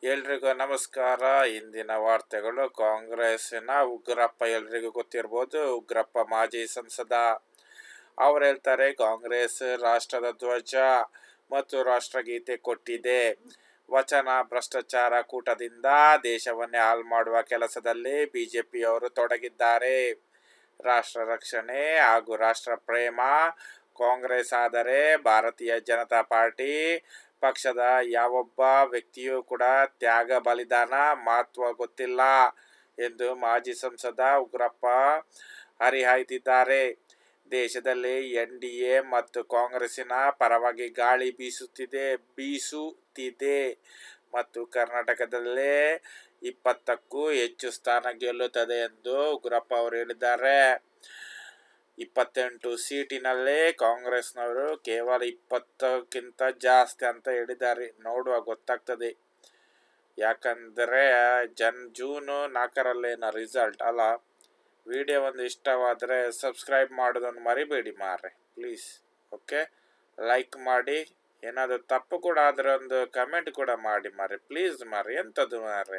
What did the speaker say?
ಎಲ್ರಿಗೂ ನಮಸ್ಕಾರ. ಇಂದಿನ ವಾರ್ತೆಗಳು. ಕಾಂಗ್ರೆಸ್ಸಿನ ಉಗ್ರಪ್ಪ, ಎಲ್ರಿಗೂ ಗೊತ್ತಿರ್ಬೋದು, ಉಗ್ರಪ್ಪ ಮಾಜಿ ಸಂಸದ. ಅವ್ರು ಹೇಳ್ತಾರೆ, ಕಾಂಗ್ರೆಸ್ ರಾಷ್ಟ್ರದ ಧ್ವಜ ಮತ್ತು ರಾಷ್ಟ್ರಗೀತೆ ಕೊಟ್ಟಿದೆ. ವಚನ ಭ್ರಷ್ಟಾಚಾರ ಕೂಟದಿಂದ ದೇಶವನ್ನೇ ಹಾಳು ಮಾಡುವ ಕೆಲಸದಲ್ಲಿ ಬಿಜೆಪಿಯವರು ತೊಡಗಿದ್ದಾರೆ. ರಾಷ್ಟ್ರ ರಕ್ಷಣೆ ಹಾಗೂ ರಾಷ್ಟ್ರ ಪ್ರೇಮ ಕಾಂಗ್ರೆಸ್ ಆದರೆ ಭಾರತೀಯ ಜನತಾ ಪಾರ್ಟಿ ಪಕ್ಷದ ಯಾವೊಬ್ಬ ವ್ಯಕ್ತಿಯೂ ಕೂಡ ತ್ಯಾಗ ಬಲಿದಾನ ಮಹತ್ವ ಗೊತ್ತಿಲ್ಲ ಎಂದು ಮಾಜಿ ಸಂಸದ ಉಗ್ರಪ್ಪ ಹರಿಹಾಯ್ದಿದ್ದಾರೆ. ದೇಶದಲ್ಲಿ NDA ಮತ್ತು ಕಾಂಗ್ರೆಸ್ಸಿನ ಪರವಾಗಿ ಗಾಳಿ ಬೀಸುತ್ತಿದೆ ಮತ್ತು ಕರ್ನಾಟಕದಲ್ಲೇ 20ಕ್ಕೂ ಹೆಚ್ಚು ಸ್ಥಾನ ಗೆಲ್ಲುತ್ತದೆ ಎಂದು ಉಗ್ರಪ್ಪ ಅವರು ಹೇಳಿದ್ದಾರೆ. 28 ಸೀಟಿನಲ್ಲಿ ಕಾಂಗ್ರೆಸ್ನವರು ಕೇವಲ 20ಕ್ಕಿಂತ ಜಾಸ್ತಿ ಅಂತ ಹೇಳಿದ್ದಾರೆ. ನೋಡುವ ಗೊತ್ತಾಗ್ತದೆ. ಯಾಕಂದರೆ ಜೂನ್ 4ರಂದು ರಿಸಲ್ಟ್ ಅಲ್ಲ. ವಿಡಿಯೋ ಒಂದು ಇಷ್ಟವಾದರೆ ಸಬ್ಸ್ಕ್ರೈಬ್ ಮಾಡೋದನ್ನು ಮರಿಬೇಡಿ ಮಾರ್ರೆ, ಪ್ಲೀಸ್. ಓಕೆ, ಲೈಕ್ ಮಾಡಿ. ಏನಾದರೂ ತಪ್ಪು ಕೂಡ ಆದರೆ ಒಂದು ಕಮೆಂಟ್ ಕೂಡ ಮಾಡಿ ಮಾರ್ರೆ, ಪ್ಲೀಸ್ ಮಾರ್ರೆ. ಎಂಥದ್ದು ಮಾರ್ರೆ.